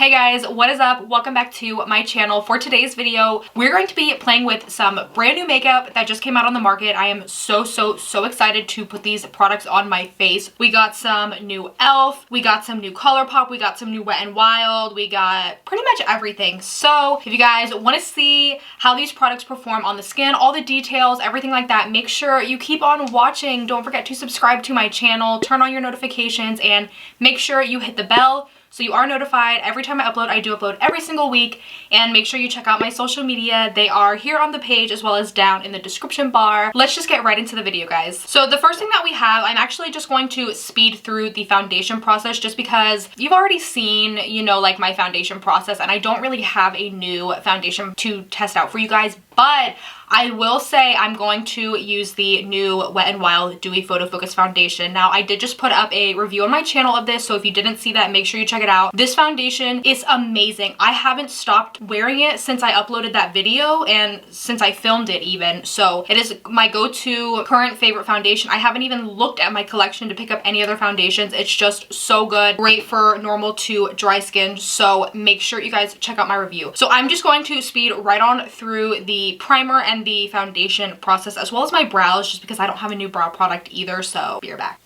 Hey guys, what is up? Welcome back to my channel. For today's video, we're going to be playing with some brand new makeup that just came out on the market. I am so excited to put these products on my face. We got some new e.l.f., we got some new Colourpop, we got some new Wet n Wild, we got pretty much everything. So if you guys want to see how these products perform on the skin, all the details, everything like that, make sure you keep on watching. Don't forget to subscribe to my channel, turn on your notifications, and make sure you hit the bell so you are notified every time I upload. I do upload every single week, and make sure you check out my social media. They are here on the page as well as down in the description bar. Let's just get right into the video, guys. So the first thing that we have, I'm actually just going to speed through the foundation process just because you've already seen, you know, like my foundation process, and I don't really have a new foundation to test out for you guys, but I will say I'm going to use the new Wet n Wild Dewy Photo Focus Foundation. Now, I did just put up a review on my channel of this, so if you didn't see that, make sure you check it out. This foundation is amazing. I haven't stopped wearing it since I uploaded that video and since I filmed it even, so it is my go-to current favorite foundation. I haven't even looked at my collection to pick up any other foundations. It's just so good. Great for normal to dry skin, so make sure you guys check out my review. So I'm just going to speed right on through the primer and the foundation process as well as my brows, just because I don't have a new brow product either, so be right back.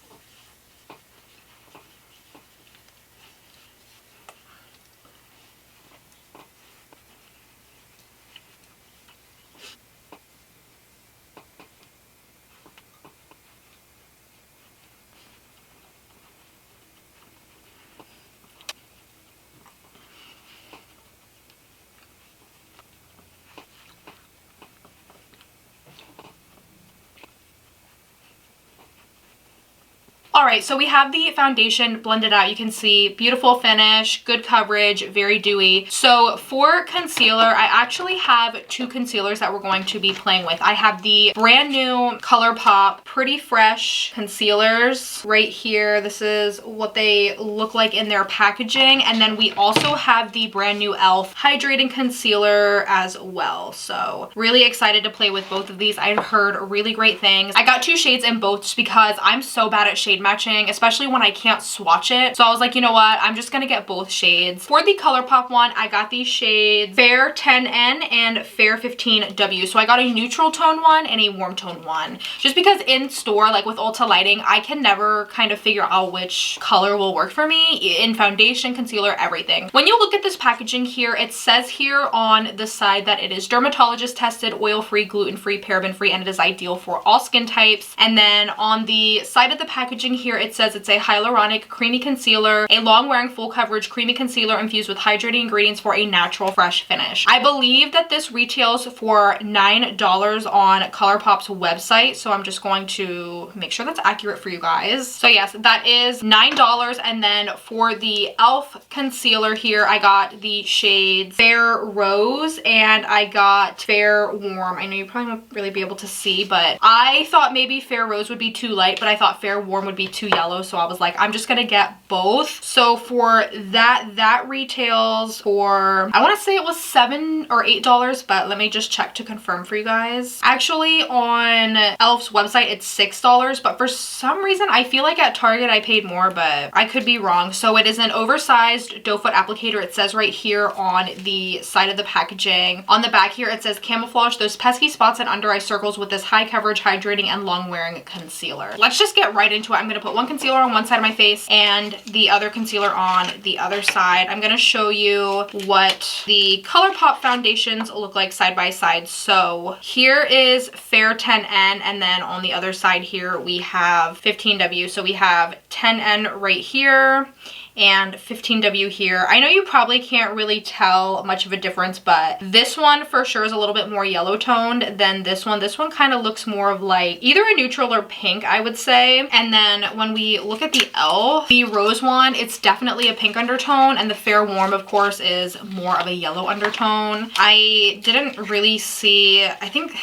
Alright, so we have the foundation blended out. You can see beautiful finish, good coverage, very dewy. So for concealer, I actually have two concealers that we're going to be playing with. I have the brand new Colourpop Pretty Fresh concealers right here. This is what they look like in their packaging. And then we also have the brand new e.l.f. Hydrating Concealer as well. So really excited to play with both of these. I've heard really great things. I got two shades in both just because I'm so bad at shade matching, especially when I can't swatch it. So I was like, you know what, I'm just gonna get both shades. For the Colourpop one, I got these shades Fair 10N and Fair 15W. So I got a neutral tone one and a warm tone one. Just because in store, like with Ulta lighting, I can never kind of figure out which color will work for me in foundation, concealer, everything. When you look at this packaging here, it says here on the side that it is dermatologist tested, oil-free, gluten-free, paraben-free, and it is ideal for all skin types. And then on the side of the packaging here, it says it's a hyaluronic creamy concealer, a long-wearing full coverage creamy concealer infused with hydrating ingredients for a natural fresh finish. I believe that this retails for $9 on Colourpop's website, so I'm just going to make sure that's accurate for you guys. So yes, that is $9. And then for the e.l.f. concealer here, I got the shades Fair Rose and I got Fair Warm. I know you probably won't really be able to see, but I thought maybe Fair Rose would be too light, but I thought Fair Warm would be too yellow, so I was like, I'm just gonna get both. So for that retails for, I want to say it was $7 or $8, but let me just check to confirm for you guys. Actually on e.l.f.'s website it's $6, but for some reason I feel like at Target I paid more, but I could be wrong. So it is an oversized doe foot applicator. It says right here on the side of the packaging. On the back here it says camouflage those pesky spots and under eye circles with this high coverage, hydrating, and long wearing concealer. Let's just get right into it. I'm gonna put one concealer on one side of my face and the other concealer on the other side. I'm gonna show you what the Colourpop foundations look like side by side. So here is Fair 10N, and then on the other side here we have 15W. So we have 10N right here and 15W here. I know you probably can't really tell much of a difference, but this one for sure is a little bit more yellow toned than this one. This one kind of looks more of like either a neutral or pink, I would say. And then when we look at the e.l.f., the rose one, it's definitely a pink undertone, and the Fair Warm, of course, is more of a yellow undertone. I didn't really see, I think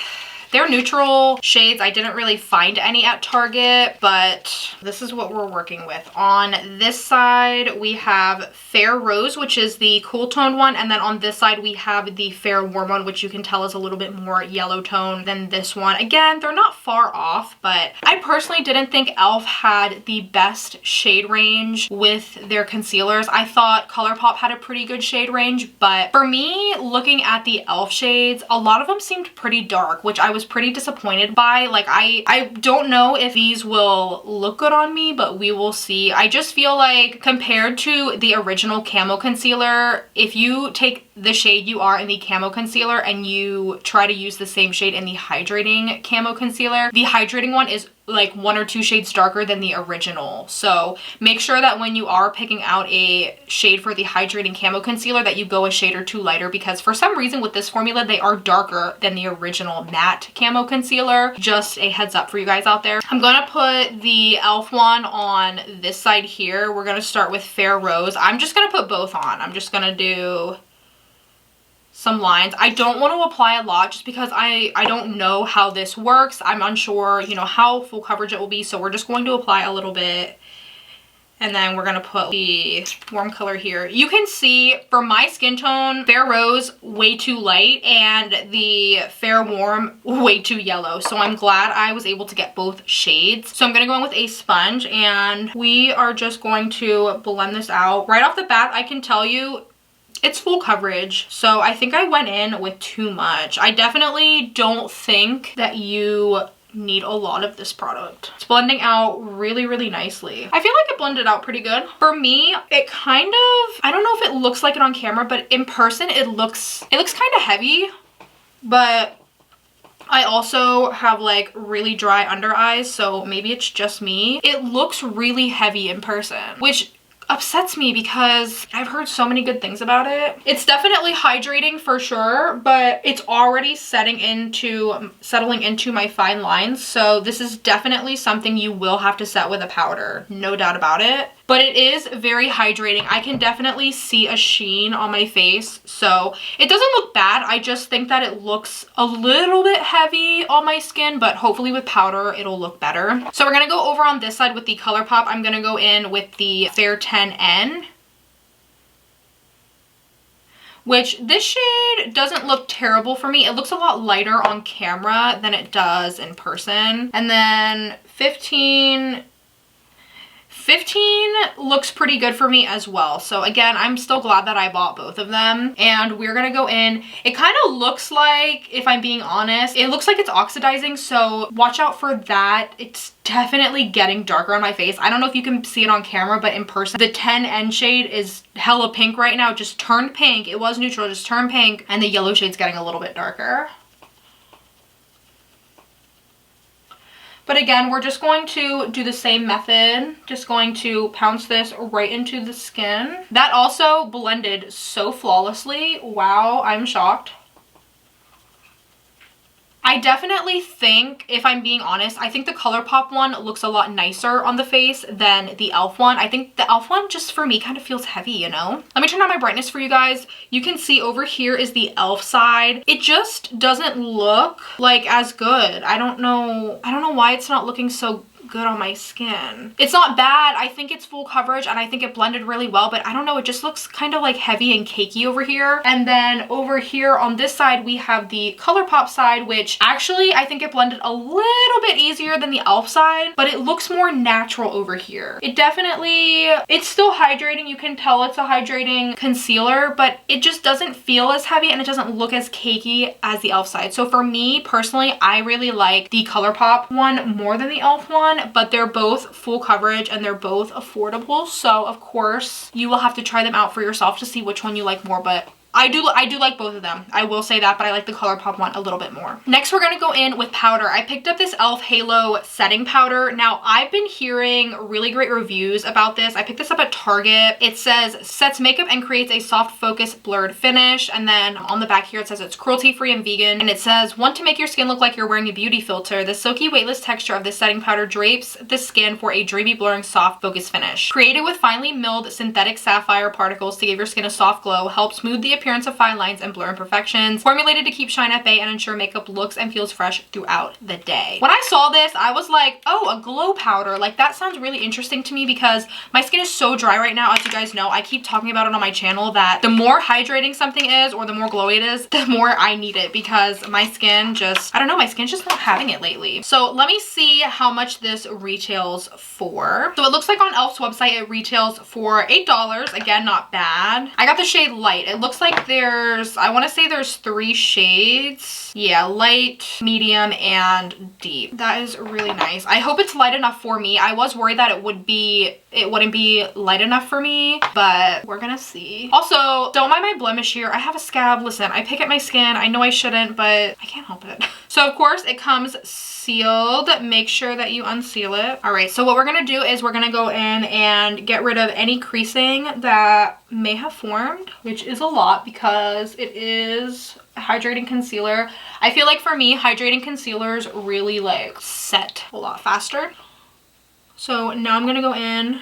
They're neutral shades. I didn't really find any at Target, but this is what we're working with. On this side, we have Fair Rose, which is the cool tone one. And then on this side, we have the Fair Warm one, which you can tell is a little bit more yellow tone than this one. Again, they're not far off, but I personally didn't think e.l.f. had the best shade range with their concealers. I thought Colourpop had a pretty good shade range, but for me, looking at the e.l.f. shades, a lot of them seemed pretty dark, which I was pretty disappointed by. Like, I don't know if these will look good on me, but we will see. I just feel like compared to the original camo concealer, if you take the shade you are in the camo concealer and you try to use the same shade in the hydrating camo concealer, the hydrating one is like 1 or 2 shades darker than the original. So make sure that when you are picking out a shade for the hydrating camo concealer that you go a shade or 2 lighter, because for some reason with this formula they are darker than the original matte camo concealer. Just a heads up for you guys out there. I'm gonna put the e.l.f. one on this side here. We're gonna start with Fair Rose. I'm just gonna put both on. I'm just gonna do some lines. I don't want to apply a lot just because I don't know how this works. I'm unsure, you know, how full coverage it will be. So we're just going to apply a little bit. And then we're going to put the warm color here. You can see for my skin tone, Fair Rose way too light and the Fair Warm way too yellow. So I'm glad I was able to get both shades. So I'm going to go in with a sponge and we are just going to blend this out. Right off the bat, I can tell you it's full coverage, so I think I went in with too much. I definitely don't think that you need a lot of this product. It's blending out really, really nicely. I feel like it blended out pretty good. For me, it kind of, I don't know if it looks like it on camera, but in person it looks kind of heavy, but I also have like really dry under eyes, so maybe it's just me. It looks really heavy in person, which upsets me because I've heard so many good things about it. It's definitely hydrating for sure, but it's already settling into my fine lines. So this is definitely something you will have to set with a powder, no doubt about it. But it is very hydrating. I can definitely see a sheen on my face. So it doesn't look bad. I just think that it looks a little bit heavy on my skin, but hopefully with powder, it'll look better. So we're gonna go over on this side with the Colourpop. I'm gonna go in with the Fair 10N, which this shade doesn't look terrible for me. It looks a lot lighter on camera than it does in person. And then 15 looks pretty good for me as well. So again, I'm still glad that I bought both of them. And we're gonna go in. It kind of looks like, if I'm being honest, it looks like it's oxidizing. So watch out for that. It's definitely getting darker on my face. I don't know if you can see it on camera, but in person, the 10N shade is hella pink right now. It just turned pink. It was neutral, just turned pink. And the yellow shade's getting a little bit darker. But again, we're just going to do the same method. Just going to pounce this right into the skin. That also blended so flawlessly. Wow, I'm shocked. I definitely think, if I'm being honest, I think the Colourpop one looks a lot nicer on the face than the e.l.f. one. I think the e.l.f. one, just for me, kind of feels heavy, you know? Let me turn on my brightness for you guys. You can see over here is the e.l.f. side. It just doesn't look like as good. I don't know why it's not looking so good on my skin. It's not bad. I think it's full coverage and I think it blended really well, but I don't know, it just looks kind of like heavy and cakey over here. And then over here on this side, we have the Colourpop side, which actually I think it blended a little bit easier than the e.l.f. side, but it looks more natural over here. It definitely, it's still hydrating. You can tell it's a hydrating concealer, but it just doesn't feel as heavy and it doesn't look as cakey as the e.l.f. side. So for me personally, I really like the Colourpop one more than the e.l.f. one, but they're both full coverage and they're both affordable. So of course you will have to try them out for yourself to see which one you like more, but I do like both of them. I will say that, but I like the Colourpop one a little bit more. Next, we're gonna go in with powder. I picked up this e.l.f. Halo setting powder. Now, I've been hearing really great reviews about this. I picked this up at Target. It says, sets makeup and creates a soft focus blurred finish. And then on the back here, it says it's cruelty-free and vegan. And it says, want to make your skin look like you're wearing a beauty filter? The silky, weightless texture of this setting powder drapes the skin for a dreamy, blurring, soft focus finish. Created with finely milled synthetic sapphire particles to give your skin a soft glow, help smooth the appearance appearance of fine lines and blur imperfections. Formulated to keep shine at bay and ensure makeup looks and feels fresh throughout the day. When I saw this, I was like, oh, a glow powder. Like, that sounds really interesting to me because my skin is so dry right now. As you guys know, I keep talking about it on my channel that the more hydrating something is or the more glowy it is, the more I need it because my skin just, I don't know, my skin's just not having it lately. So let me see how much this retails for. So it looks like on e.l.f.'s website it retails for $8. Again, not bad. I got the shade light. It looks like there's, I want to say there's 3 shades. Yeah, light, medium, and deep. That is really nice. I hope it's light enough for me. I was worried that it wouldn't be light enough for me, but we're gonna see. Also, don't mind my blemish here. I have a scab. Listen, I pick at my skin. I know I shouldn't, but I can't help it. So of course it comes sealed. Make sure that you unseal it. All right, so what we're gonna do is we're gonna go in and get rid of any creasing that may have formed, which is a lot because it is a hydrating concealer. I feel like for me, hydrating concealers really like set a lot faster. So now I'm gonna go in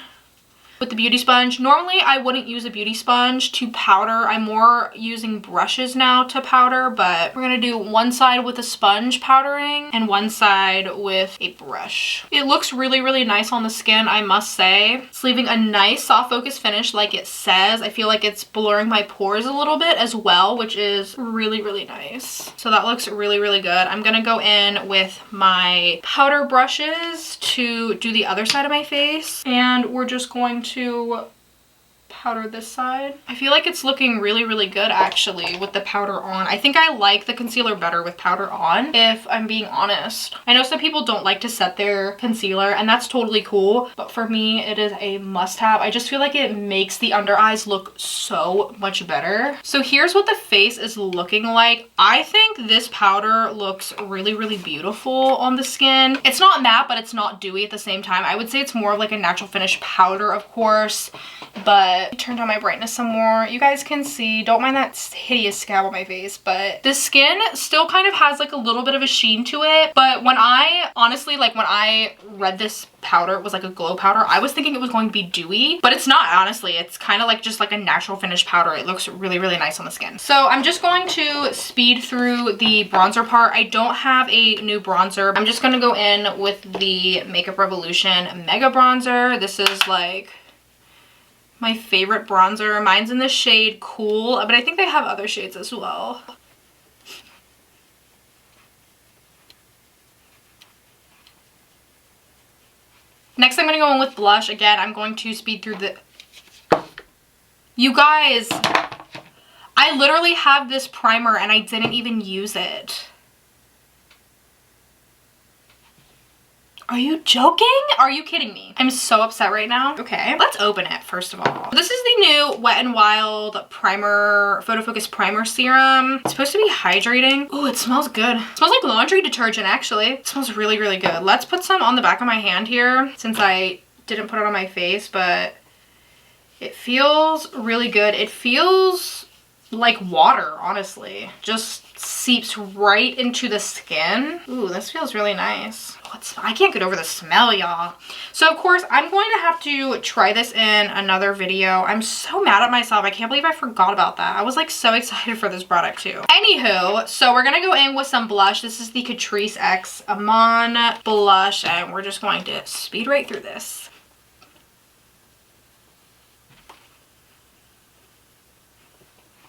with the beauty sponge. Normally I wouldn't use a beauty sponge to powder. I'm more using brushes now to powder, but we're gonna do one side with a sponge powdering and one side with a brush. It looks really, really nice on the skin, I must say. It's leaving a nice soft focus finish like it says. I feel like it's blurring my pores a little bit as well, which is really, really nice. So that looks really, really good. I'm gonna go in with my powder brushes to do the other side of my face, and we're just going to powder this side. I feel like it's looking really, really good actually with the powder on. I think I like the concealer better with powder on, if I'm being honest. I know some people don't like to set their concealer, and that's totally cool, but for me it is a must-have. I just feel like it makes the under eyes look so much better. So here's what the face is looking like. I think this powder looks really, really beautiful on the skin. It's not matte, but it's not dewy at the same time. I would say it's more of like a natural finish powder, of course, but I turned on my brightness some more. You guys can see, don't mind that hideous scab on my face, but the skin still kind of has like a little bit of a sheen to it. But when I, honestly, like when I read this powder, it was like a glow powder, I was thinking it was going to be dewy, but it's not, honestly. It's kind of like just like a natural finish powder. It looks really, really nice on the skin. So I'm just going to speed through the bronzer part. I don't have a new bronzer. I'm just going to go in with the Makeup Revolution Mega Bronzer. This is like my favorite bronzer. Mine's in the shade Cool, but I think they have other shades as well. Next, I'm going to go in with blush. Again, I'm going to speed through the... You guys, I literally have this primer and I didn't even use it. Are you joking? Are you kidding me? I'm so upset right now. Okay, let's open it first of all. This is the new Wet n Wild primer, Photo Focus Primer Serum. It's supposed to be hydrating. Oh, it smells good. It smells like laundry detergent, actually. It smells really, really good. Let's put some on the back of my hand here since I didn't put it on my face, but it feels really good. It feels like water, honestly. Just seeps right into the skin. Ooh, this feels really nice. I can't get over the smell, y'all. So of course I'm going to have to try this in another video. I'm so mad at myself. I can't believe I forgot about that. I was like so excited for this product too. Anywho, so we're gonna go in with some blush. This is the Catrice X Amon blush, and we're just going to speed right through this.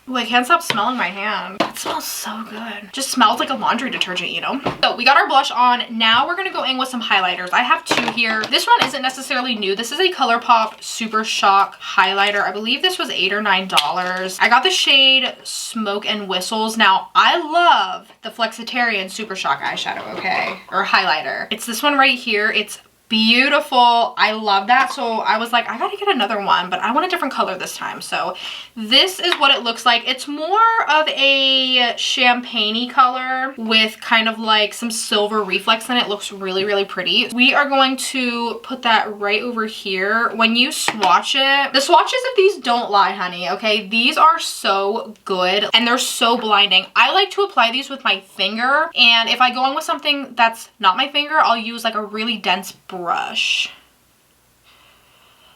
Ooh, I can't stop smelling my hand. It smells so good. Just smells like a laundry detergent, you know? So we got our blush on. Now we're gonna go in with some highlighters. I have 2 here. This one isn't necessarily new. This is a Colourpop Super Shock highlighter. I believe this was $8 or $9. I got the shade Smoke and Whistles. Now, I love the Flexitarian Super Shock eyeshadow, okay? Or highlighter. It's this one right here. It's beautiful. I love that. So I was like, I gotta get another one, but I want a different color this time. So this is what it looks like. It's more of a champagne-y color with kind of like some silver reflex in it. It looks really, really pretty. We are going to put that right over here. When you swatch it, the swatches of these don't lie, honey, okay? These are so good and they're so blinding. I like to apply these with my finger, and if I go in with something that's not my finger, I'll use like a really dense brush.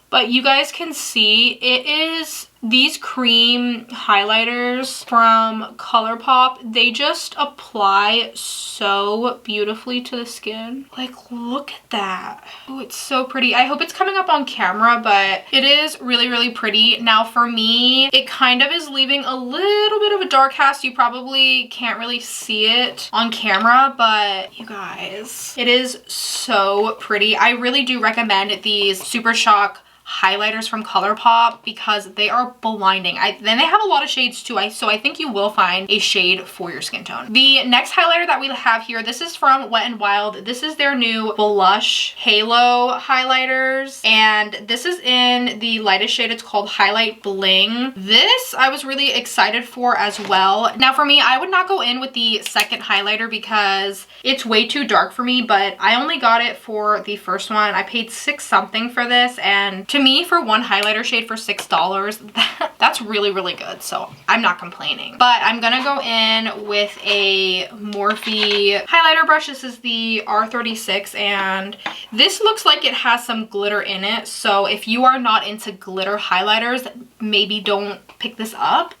But you guys can see it is These cream highlighters from Colourpop, they just apply so beautifully to the skin. Like, look at that. Oh, it's so pretty. I hope it's coming up on camera, but it is really, really pretty. Now for me, it kind of is leaving a little bit of a dark cast. You probably can't really see it on camera, but you guys, it is so pretty. I really do recommend these Super Shock highlighters from Colourpop because they are blinding. Then they have a lot of shades too, so I think you will find a shade for your skin tone. The next highlighter that we have here, this is from Wet n Wild. This is their new blush halo highlighters, and this is in the lightest shade. It's called Highlight Bling. This I was really excited for as well. Now for me, I would not go in with the second highlighter because it's way too dark for me, but I only got it for the first one. I paid $6 something for this, and to me, for one highlighter shade for $6, that's really, really good. So I'm not complaining. But I'm gonna go in with a Morphe highlighter brush. This is the R36, and this looks like it has some glitter in it. So if you are not into glitter highlighters, maybe don't pick this up.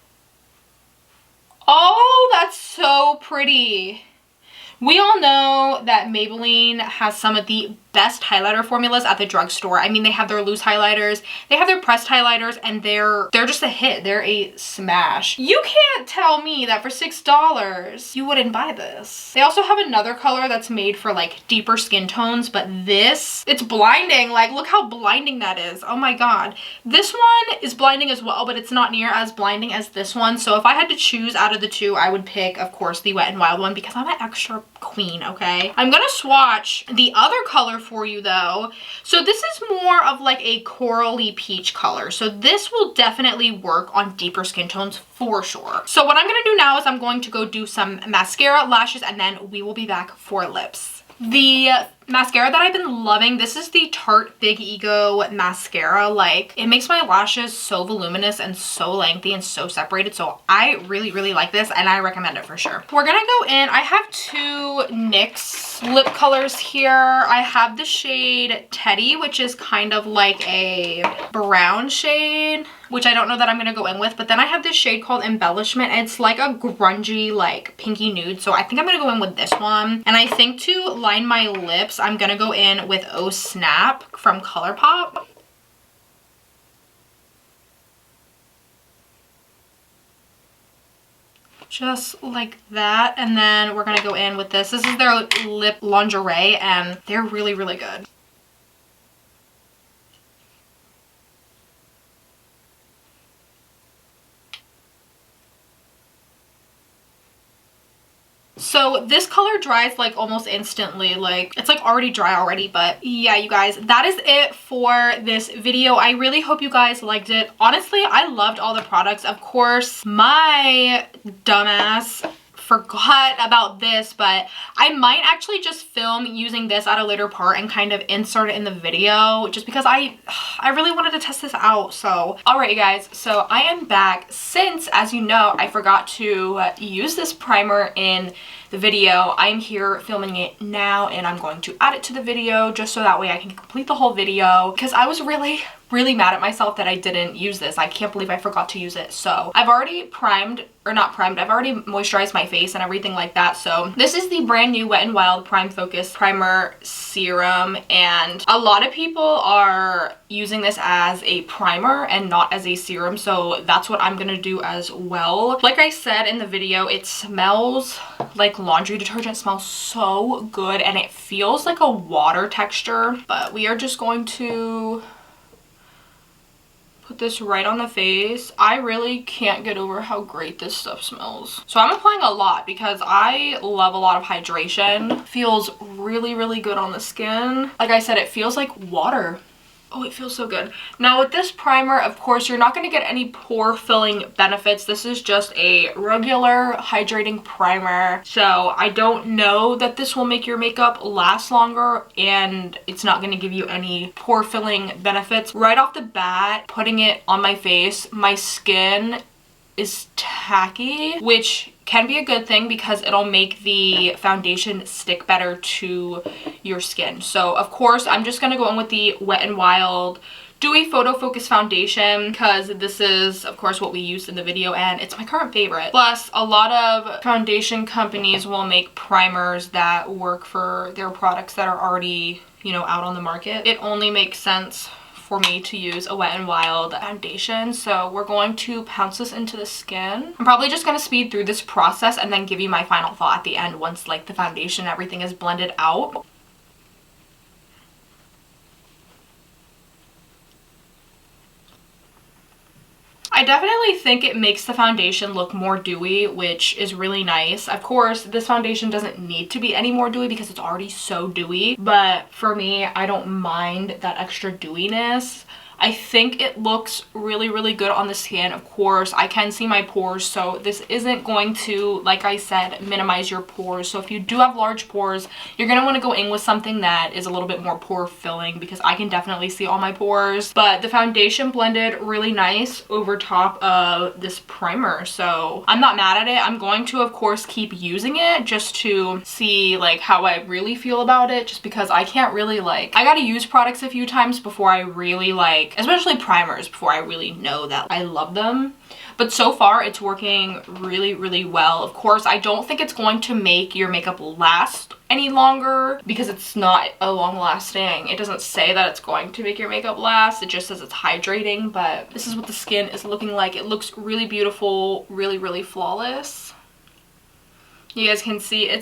Oh, that's so pretty. We all know that Maybelline has some of the best highlighter formulas at the drugstore. I mean, they have their loose highlighters, they have their pressed highlighters, and they're just a hit. They're a smash. You can't tell me that for $6 you wouldn't buy this. They also have another color that's made for like deeper skin tones, but this, it's blinding. Like, look how blinding that is. Oh my god. This one is blinding as well, but it's not near as blinding as this one. So if I had to choose out of the two, I would pick, of course, the Wet n Wild one because I'm an extra queen, okay? I'm gonna swatch the other color for you though. So this is more of like a corally peach color. So this will definitely work on deeper skin tones for sure. So what I'm gonna do now is I'm going to go do some mascara, lashes, and then we will be back for lips. The mascara that I've been loving, this is the Tarte Big Ego mascara. Like, it makes my lashes so voluminous and so lengthy and so separated. So I really, really like this, and I recommend it for sure. We're gonna go in. I have two NYX lip colors here. I have the shade Teddy, which is kind of like a brown shade, which I don't know that I'm gonna go in with. But then I have this shade called Embellishment. It's like a grungy, like pinky nude. So I think I'm gonna go in with this one. And I think to line my lips, I'm gonna go in with Oh Snap from Colourpop. Just like that. And then we're gonna go in with this. This is their lip lingerie, and they're really, really good. So this color dries like almost instantly. Like, it's like already dry already. But yeah, you guys, that is it for this video. I really hope you guys liked it. Honestly, I loved all the products. Of course, my dumbass forgot about this, but I might actually just film using this at a later part and kind of insert it in the video just because I really wanted to test this out. So alright, you guys, so I am back. Since, as you know, I forgot to use this primer in the video, I'm here filming it now, and I'm going to add it to the video just so that way I can complete the whole video, because I was really mad at myself that I didn't use this. I can't believe I forgot to use it. So I've already primed, or not primed, I've already moisturized my face and everything like that. So this is the brand new Wet n Wild Prime Focus Primer Serum, and a lot of people are using this as a primer and not as a serum, so that's what I'm gonna do as well. Like I said in the video, it smells like laundry detergent. It smells so good, and it feels like a water texture. But we are just going to put this right on the face. I really can't get over how great this stuff smells. So I'm applying a lot because I love a lot of hydration. Feels really good on the skin. Like I said, it feels like water. Oh, it feels so good. Now with this primer, of course, you're not going to get any pore filling benefits. This is just a regular hydrating primer. So I don't know that this will make your makeup last longer, and it's not going to give you any pore filling benefits. Right off the bat, putting it on my face, my skin is tacky, which can be a good thing because it'll make the foundation stick better to your skin. So of course, I'm just gonna go in with the Wet n Wild Dewy Photo Focus Foundation because this is, of course, what we used in the video and it's my current favorite. Plus, a lot of foundation companies will make primers that work for their products that are already, you know, out on the market. It only makes sense for me to use a Wet n Wild foundation. So we're going to pounce this into the skin. I'm probably just going to speed through this process and then give you my final thought at the end once like the foundation and everything is blended out. I definitely think it makes the foundation look more dewy, which is really nice. Of course, this foundation doesn't need to be any more dewy because it's already so dewy. But for me, I don't mind that extra dewiness. I think it looks really, really good on the skin. Of course, I can see my pores, so this isn't going to, like I said, minimize your pores. So if you do have large pores, you're going to want to go in with something that is a little bit more pore filling because I can definitely see all my pores. But the foundation blended really nice over top of this primer, so I'm not mad at it. I'm going to, of course, keep using it just to see like how I really feel about it, just because I can't really like, I gotta use products a few times before I really like, especially primers, before I really know that I love them. But so far it's working really, really well. Of course, I don't think it's going to make your makeup last any longer because it's not a long lasting. It doesn't say that it's going to make your makeup last. It just says it's hydrating, but this is what the skin is looking like. It looks really beautiful, really, really flawless. You guys can see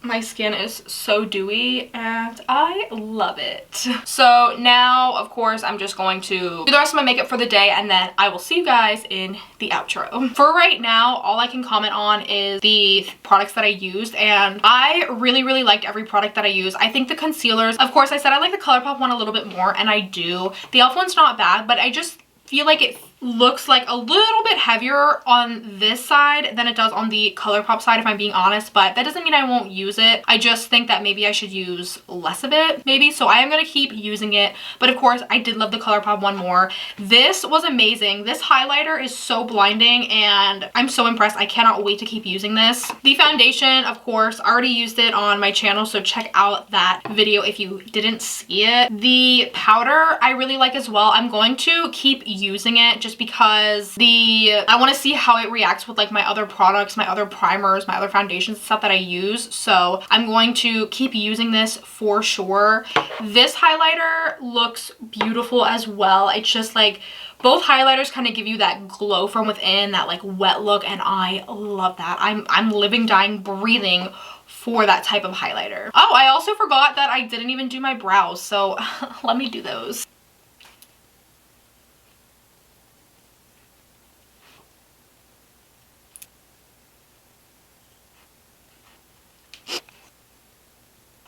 my skin is so dewy and I love it. So now, of course, I'm just going to do the rest of my makeup for the day and then I will see you guys in the outro. For right now, all I can comment on is the products that I used, and I really, really liked every product that I used. I think the concealers, of course, I said I like the Colourpop one a little bit more, and I do. The e.l.f. one's not bad, but I just feel like it looks like a little bit heavier on this side than it does on the Colourpop side, if I'm being honest, but that doesn't mean I won't use it. I just think that maybe I should use less of it, maybe. So I am going to keep using it, but of course I did love the Colourpop one more. This was amazing. This highlighter is so blinding and I'm so impressed. I cannot wait to keep using this. The foundation, of course, I already used it on my channel, so check out that video if you didn't see it. The powder I really like as well. I'm going to keep using it just because I want to see how it reacts with like my other products, my other primers, my other foundations and stuff that I use. So I'm going to keep using this for sure. This highlighter looks beautiful as well. It's just like both highlighters kind of give you that glow from within, that like wet look, and I love that. I'm living, dying, breathing for that type of highlighter. Oh, I also forgot that I didn't even do my brows, so let me do those.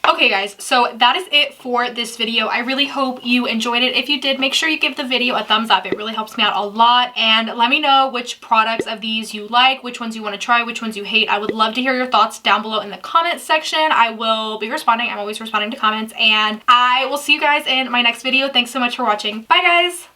Okay guys, so that is it for this video. I really hope you enjoyed it. If you did, make sure you give the video a thumbs up. It really helps me out a lot. And let me know which products of these you like, which ones you want to try, which ones you hate. I would love to hear your thoughts down below in the comments section. I will be responding. I'm always responding to comments. And I will see you guys in my next video. Thanks so much for watching. Bye guys!